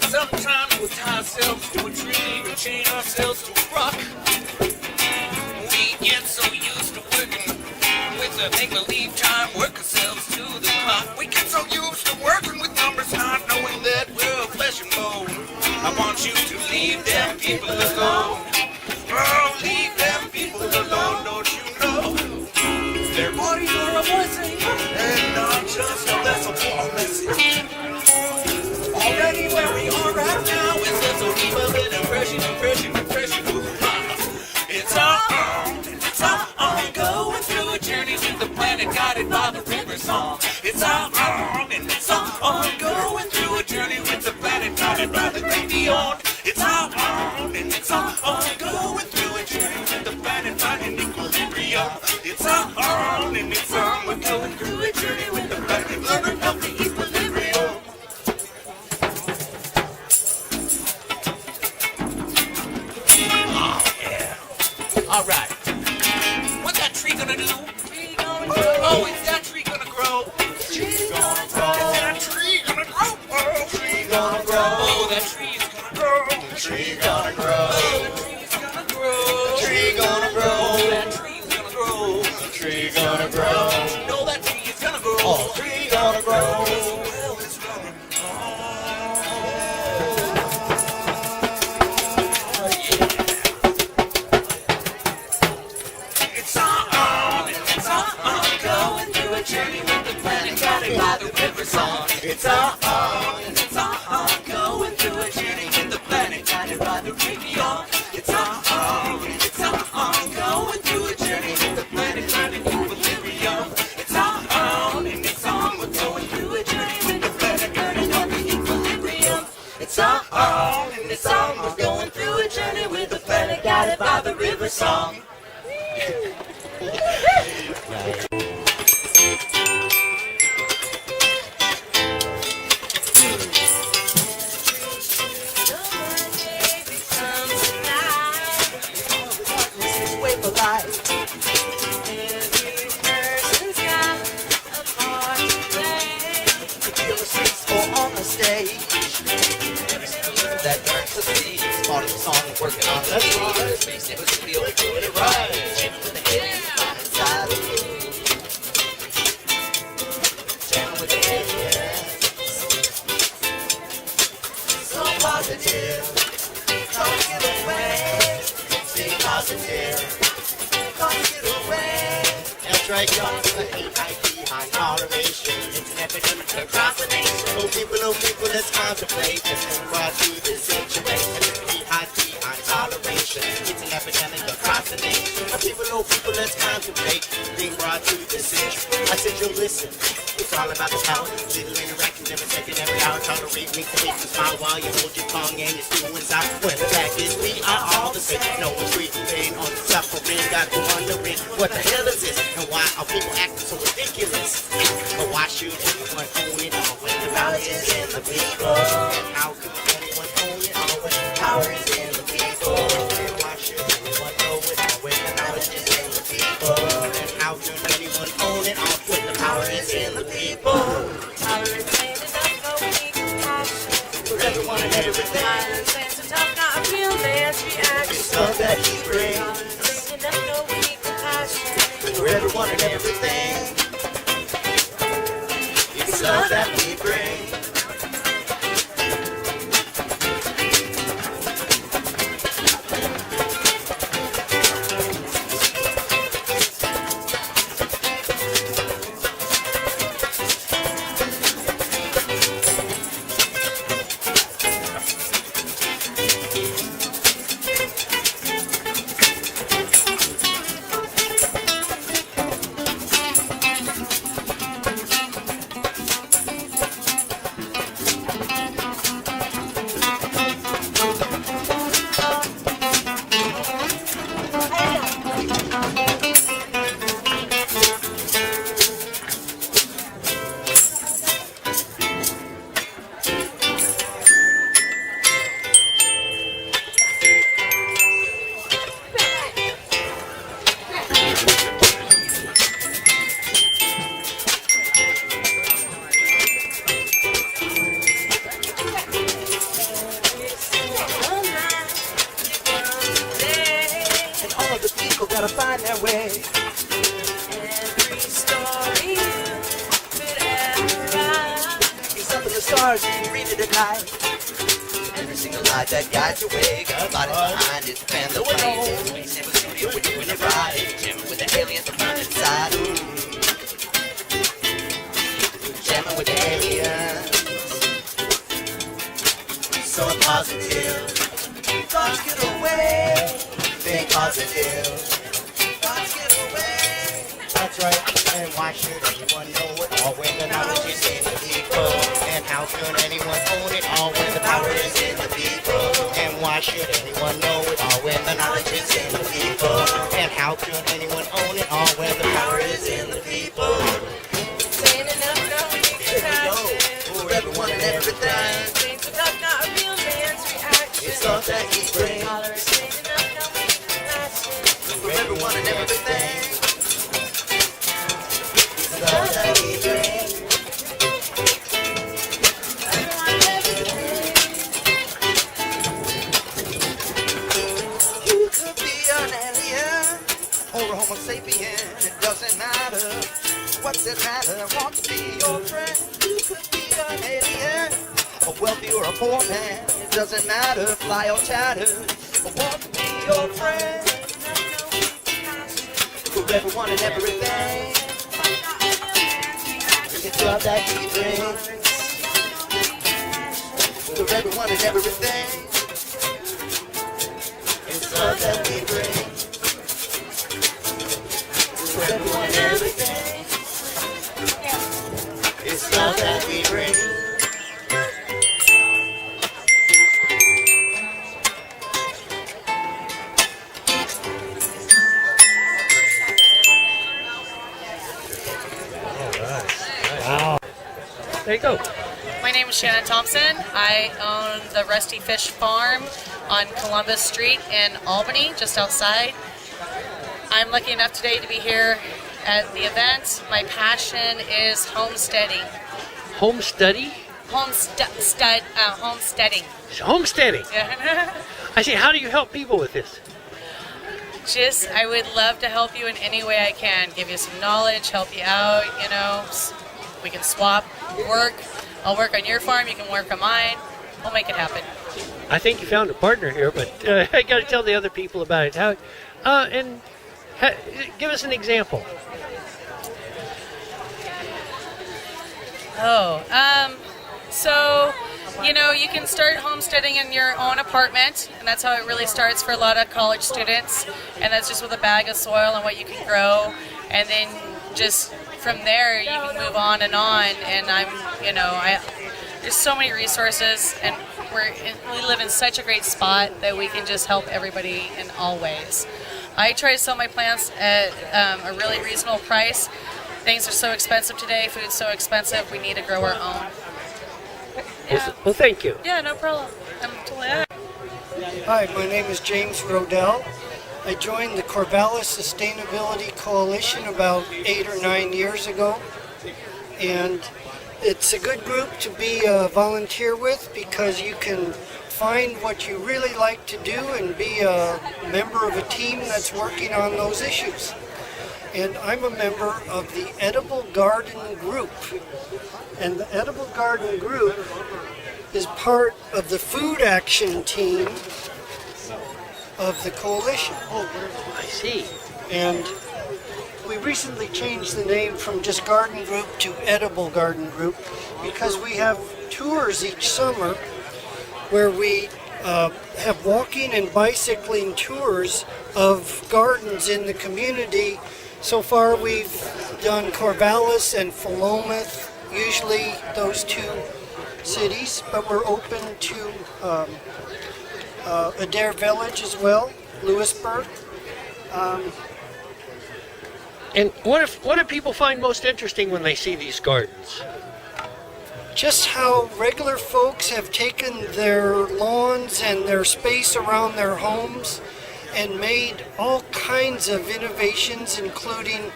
Sometimes we'll tie ourselves to a tree or chain ourselves to a rock. We get so used to working with a make-believe time, work ourselves to the clock. We get so used to working with numbers, not knowing that we're flesh and bone. I want you to leave them people alone. Oh, leave them people alone, don't you know? Their bodies are a blessing, and not just a vessel for a message. Already where we are right now, it's just a weave of an impression. It's on, going through a journey with the planet guided by the river song. It's on, and it's on, going through a journey with the planet guided by the great beyond. It's on, and it's on, going through a journey with the planet finding equilibrium. It's on, and it's on, we're going through a journey with the planet learning healthy equilibrium. Oh, yeah. All right. What's that tree gonna do? Oh, is that tree gonna grow? Tree's gonna grow. tree gonna grow. The tree gonna grow. That tree's gonna grow. The tree gonna grow. Know that tree is gonna grow. Oh, the tree gonna grow. Well, it's gonna going through a journey with the planet guided by the river song. It's on, going through a journey with the planet guided by the river. It's on, going through a journey with the planet finding equilibrium. It's on, we're going through a journey with the planet guided by the equilibrium. It's on, we're going through a journey with the planet guided by the river song. That learns to see, part of the song, working on the beat. Space never studio, doing it right. Jamming with the aliens inside the room. Jamming with the aliens. So positive, don't get away. Stay positive, don't get away. That's right, y'all. High toleration, it's an epidemic across the nation. Oh people, let's contemplate. Let's move right through this situation. High toleration, it's an epidemic across the nation. Oh people, let's contemplate. Being brought through this situation. I said, yo, listen, it's all about the power. Little interactions every second, every hour. Tolerate, make the hate and smile while you hold your tongue and your stew inside. When the fact is, we are all the same. No one's breathing pain on the suffering. Got to wondering, what the hell is this? And why are people acting so ridiculous? But why should anyone own it all when the power is in the people? And how could anyone own it all when the power is in the people? And why should anyone know it all when the knowledge is in the people? And how could anyone own it all when the power is in the people? Power is in enough, no weak compassion for everyone and everything. Violence ain't so tough, not a real man's reaction. It's love that he brings. Power is enough, no weak compassion for everyone and everything. It's love that we bring. Gotta find their way. Every story could ever write. It's up in the stars, you can read it at night. Every single light that guides your way, got a body behind it, fan the way. Space Never Studio, we're doing it right. Jamming with the aliens from inside. Jamming with the aliens. So positive, thoughts get away. Think positive. That's right, and why should anyone know it all when the knowledge is in the people? And how could anyone own it all when the power is in the people? And why should anyone know it all when the knowledge is in the people? And how could anyone own it all when the power is in the people? Saying enough, no, we can for everyone and everything. Things are tough, not a real man's reaction. It's love that he brings. Saying enough, no, we can for everyone and everything. Love that he brings. or a Homo sapien, it doesn't matter. What's it matter? I want to be your friend. You could be an alien, a wealthy or a poor man. It doesn't matter, fly or chatter. I want to be your friend. For everyone and everything. It's love that he brings. For everyone and everything. It's love that we bring. For everyone and everything. It's love that we bring. Wow. There you go. My name is Shannon Thompson. I own the Rusty Fish Farm on Columbus Street in Albany, just outside. I'm lucky enough today to be here at the event. My passion is homesteading. Homesteading? Homesteading. Homesteading. Yeah. I see. How do you help people with this? I would love to help you in any way I can. Give you some knowledge, help you out, We can swap, work. I'll work on your farm, you can work on mine. We'll make it happen. I think you found a partner here, but I got to tell the other people about it. Give us an example. You can start homesteading in your own apartment, and that's how it really starts for a lot of college students. And that's just with a bag of soil and what you can grow, and then just from there you can move on. And there's so many resources, and we live in such a great spot that we can just help everybody in all ways. I try to sell my plants at a really reasonable price. Things are so expensive today. Food's so expensive. We need to grow our own. Yeah. Well, thank you. Yeah, no problem. I'm totally. Hi, my name is James Rodell. I joined the Corvallis Sustainability Coalition about 8 or 9 years ago, and it's a good group to be a volunteer with because you can find what you really like to do and be a member of a team that's working on those issues. And I'm a member of the Edible Garden Group. And the Edible Garden Group is part of the food action team of the coalition. Oh, I see. And we recently changed the name from just Garden Group to Edible Garden Group because we have tours each summer where we have walking and bicycling tours of gardens in the community. So far we've done Corvallis and Philomath, usually those two cities, but we're open to Adair Village as well, Lewisburg. And what do people find most interesting when they see these gardens? Just how regular folks have taken their lawns and their space around their homes and made all kinds of innovations, including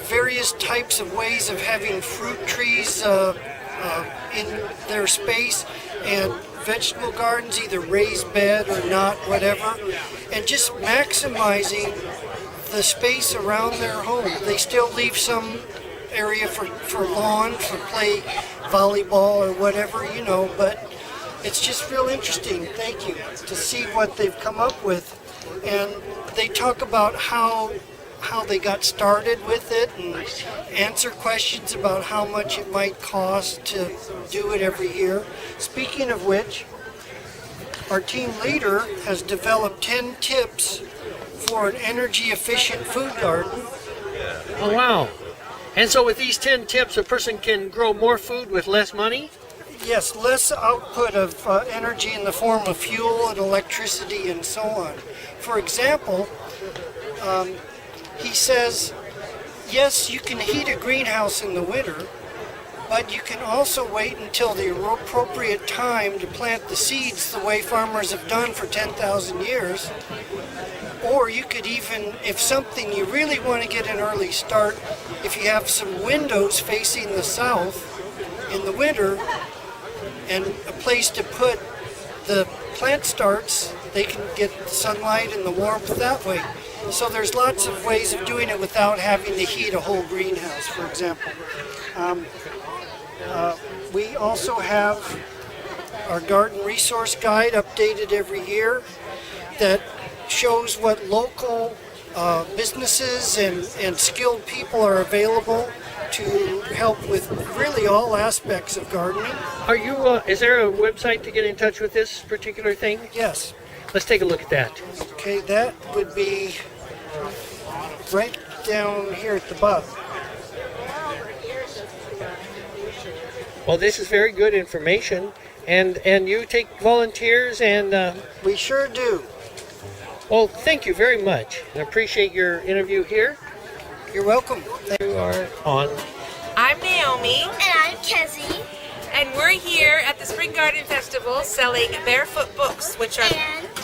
various types of ways of having fruit trees in their space, and vegetable gardens, either raised bed or not, whatever, and just maximizing the space around their home. They still leave some area for lawn, for play volleyball or whatever, but it's just real interesting, thank you, to see what they've come up with. And they talk about how they got started with it and answer questions about how much it might cost to do it every year. Speaking of which, our team leader has developed 10 tips for an energy efficient food garden. Oh, wow. And so with these 10 tips, a person can grow more food with less money? Yes, less output of energy in the form of fuel and electricity and so on. For example, he says, yes, you can heat a greenhouse in the winter, but you can also wait until the appropriate time to plant the seeds the way farmers have done for 10,000 years. Or you could even, if something you really want to get an early start, if you have some windows facing the south in the winter and a place to put the plant starts, they can get sunlight and the warmth that way. So there's lots of ways of doing it without having to heat a whole greenhouse, for example. We also have our garden resource guide updated every year that shows what local businesses and skilled people are available to help with really all aspects of gardening. Are you? Is there a website to get in touch with this particular thing? Yes. Let's take a look at that. Okay, that would be right down here at the bottom. Well, this is very good information, and you take volunteers, and we sure do. Well, thank you very much, and appreciate your interview here. You're welcome. You are on. I'm Naomi. And I'm Kezzy. And we're here at the Spring Garden Festival selling barefoot books, which are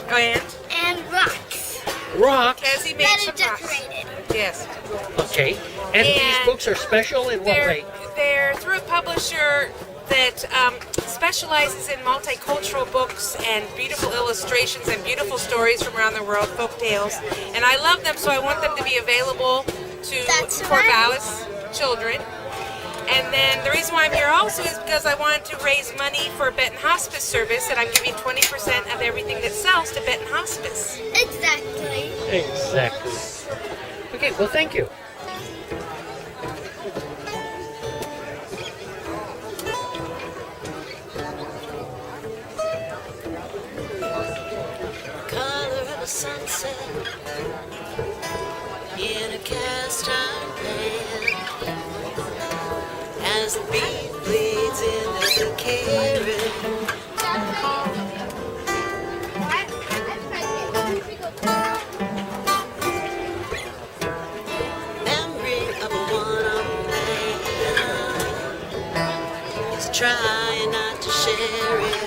and rocks. Rocks? Kezzy made That some are rocks. decorated. Yes. Okay, and these books are special in what way? They're through a publisher that specializes in multicultural books and beautiful illustrations and beautiful stories from around the world, folk tales. And I love them, so I want them to be available to Corvallis children. And then the reason why I'm here also is because I wanted to raise money for Benton Hospice Service, and I'm giving 20% of everything that sells to Benton Hospice. Exactly. Exactly. Okay, well, thank you. Color of a sunset in a cast iron pan as the beat bleeds into the carrot. Memory of a one-armed man is trying not to share it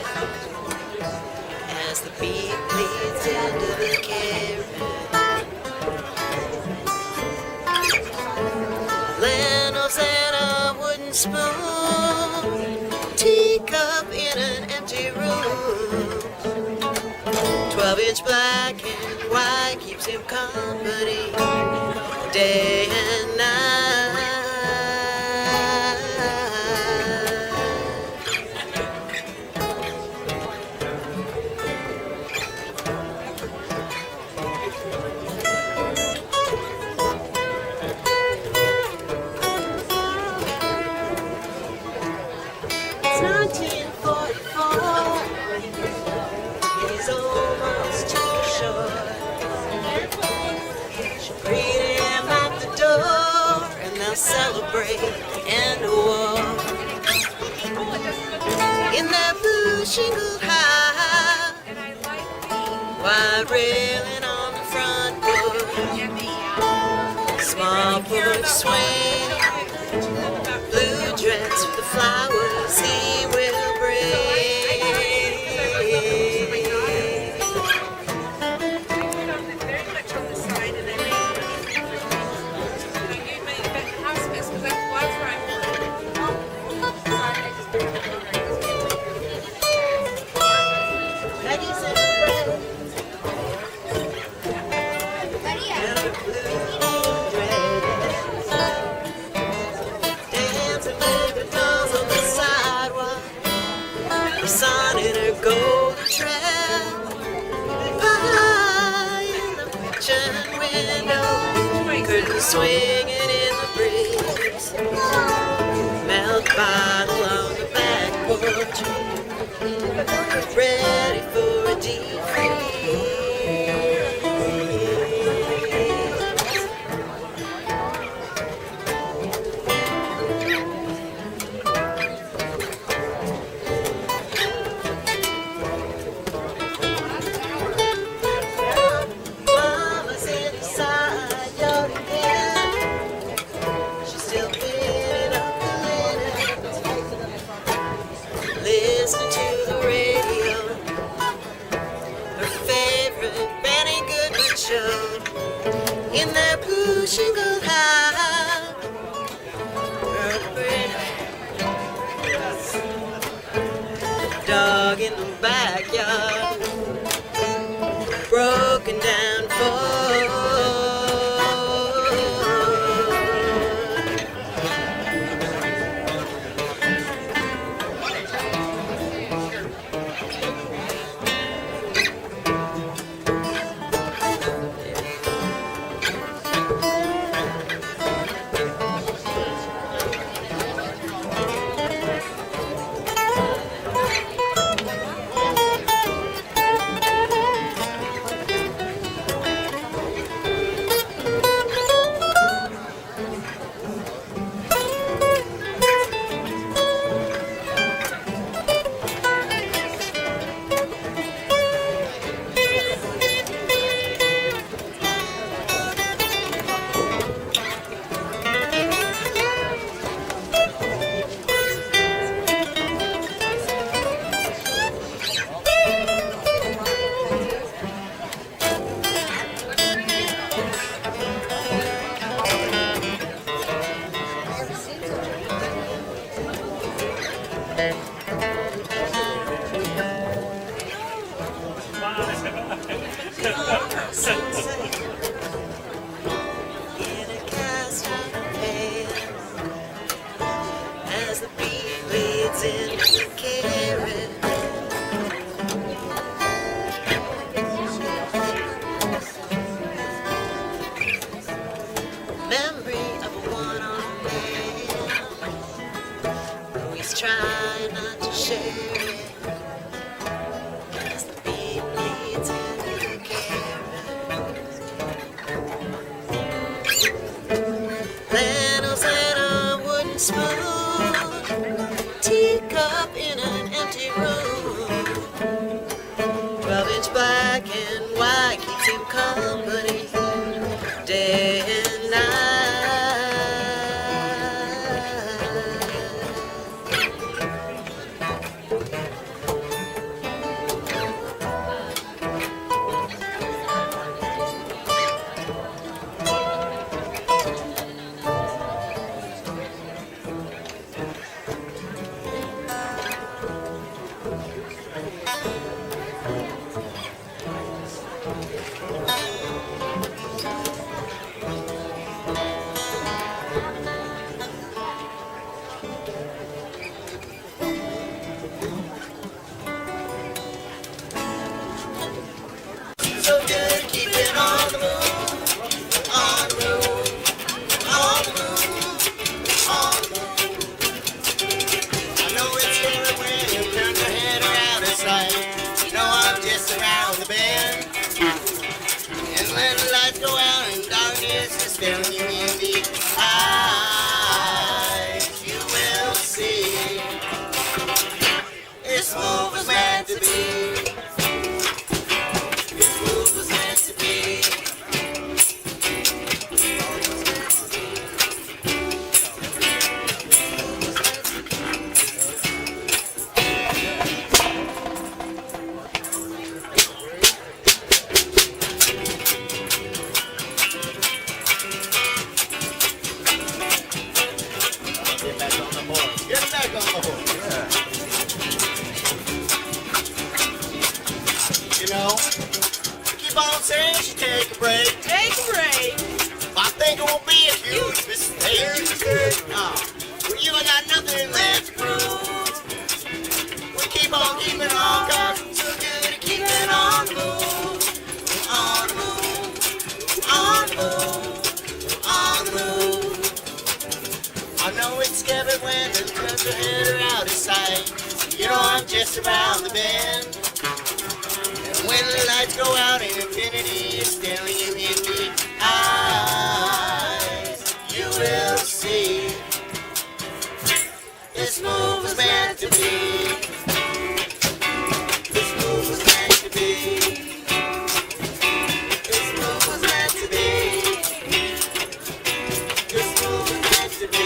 as the beat bleeds into the carrot. Lentils and a wooden spoon, teacup in an empty room. 12-inch black and white keeps him company day and night. It's 1944. He's almost too short. She'll greet him at the door, and they'll celebrate the end of war. In their blue shingled house, wide railing on the front porch, small porch swing, blue dress with the flowers he will bring. Dancing with the dolls on the sidewalk, the sun in her golden trap, pie in the kitchen window, curtains swinging in the breeze, milk bottle on the back porch, ready for a deep freeze. Mama's inside your head. She's still cleaning up the linen, listening to the radio. Her favorite Benny Goodman show in their blue shingled house. Her pretty dog in the backyard. In a cast iron pan, as the beat bleeds into the carrot. Memory of a one-armed man, always trying not to share it. As the beat bleeds into the carrot. Lentils and a wooden spoon, teacup in an empty room. 12-inch black and white keeps him company day and night. So good, keep it on the move, on the move, on the move, on the move. I know it's scary when you turn your head around the sight. You know I'm just around the bend. And when the lights go out and darkness is staring you in the eyes, you will see this move was meant to be. Get back on the horse. Get back on the horse. Yeah. You know, keep on saying she take a break. Take a break. I think it will be a huge mistake. Well, you ain't got nothing left to prove. We keep on keeping on, cause it's so good at keeping on the move. On the move. On the move. On the move. I know it's scary when the turns your head are out of sight. You know I'm just around the bend. And when the lights go out and infinity is staring you in the eyes, you will see this move was meant to be. This move was meant to be. This move was meant to be. This move was meant to be.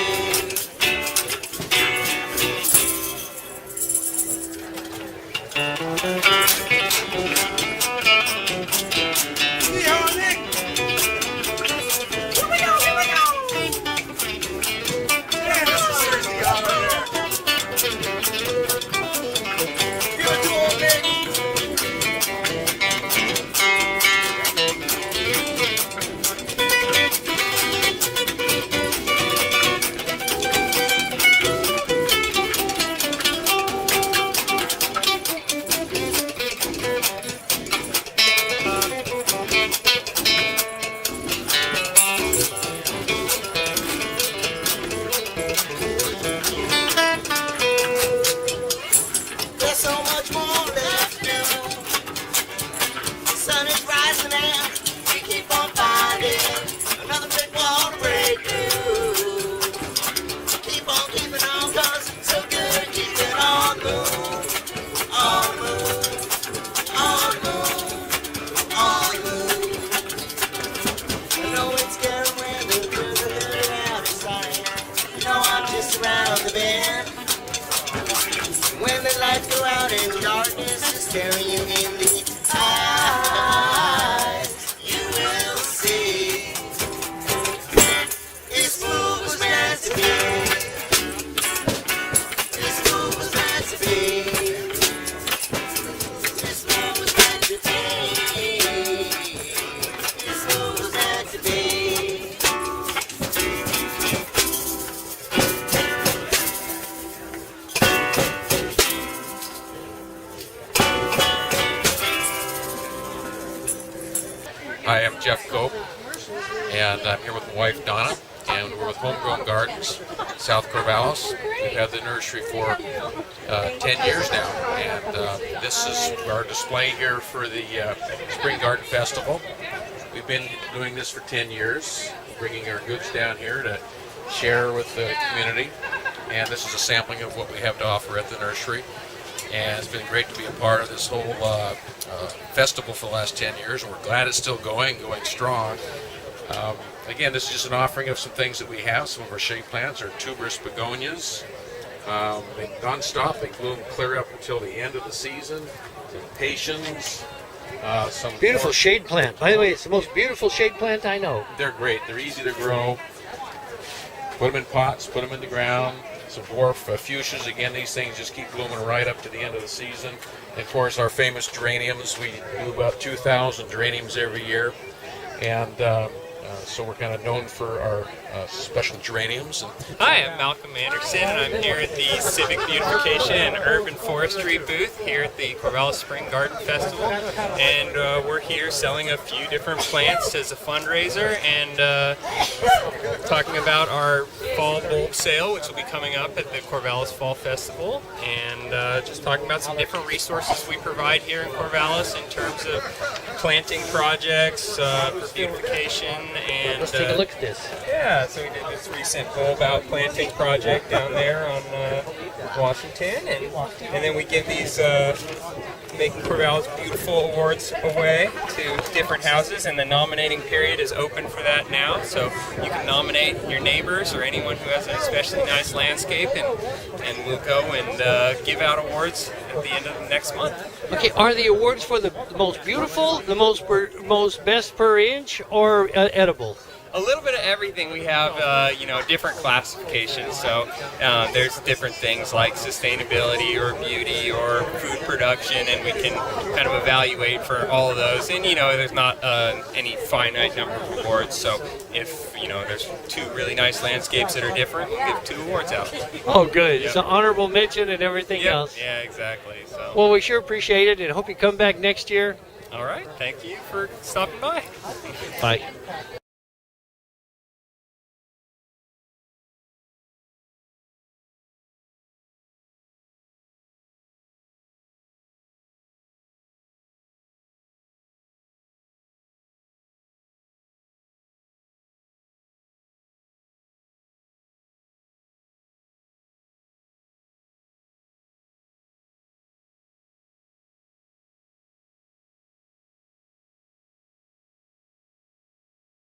There's so much more left to do. The sun is rising and we keep on finding another big wall to break through. Keep on keeping on, cause it's so good at keeping on the move. On the move. On the move. On the move. I know it's scary when the girls are letting out of sight. You know I'm just around the bend. When the lights go out and darkness is staring you in the eyes, you will see this move was meant to be. This move was meant to be. This move was meant to be. Hi, I'm Jeff Cope, and I'm here with my wife Donna, and we're with Homegrown Gardens, South Corvallis. We've had the nursery for 10 years now, and this is our display here for the Spring Garden Festival. We've been doing this for 10 years, bringing our goods down here to share with the community, and this is a sampling of what we have to offer at the nursery. And it's been great to be a part of this whole festival for the last 10 years, and we're glad it's still going strong. Again, this is just an offering of some things that we have. Some of our shade plants are tuberous begonias. They non-stop, they bloom clear up until the end of the season. Impatiens. Some Beautiful shade plant. By the way, it's the most beautiful shade plant I know. They're great. They're easy to grow. Put them in pots, put them in the ground. Some dwarf fuchsias. Again, these things just keep blooming right up to the end of the season. And of course, our famous geraniums. We do about 2,000 geraniums every year. And so we're kind of known for our special geraniums. Hi, I'm Malcolm Anderson, and I'm here at the Civic Beautification and Urban Forestry booth here at the Corvallis Spring Garden Festival. And we're here selling a few different plants as a fundraiser and talking about our fall bulb sale, which will be coming up at the Corvallis Fall Festival, and just talking about some different resources we provide here in Corvallis in terms of planting projects for beautification. And let's take a look at this. Yeah, so we did this recent bulb out planting project down there on Washington, and then we give these Making Corvallis Beautiful awards away to different houses, and the nominating period is open for that now, so you can nominate your neighbors or anyone who has an especially nice landscape, and we'll go and give out awards at the end of the next month. Okay, are the awards for the most beautiful, the most best per inch, or edible? A little bit of everything. We have, different classifications. So there's different things like sustainability or beauty or food production, and we can kind of evaluate for all of those. And, there's not any finite number of awards. So if, there's two really nice landscapes that are different, we'll give 2 awards out. Oh, good. Yep. It's an honorable mention and everything Yep. else. Yeah, exactly. So. Well, we sure appreciate it and hope you come back next year. All right. Thank you for stopping by. Bye.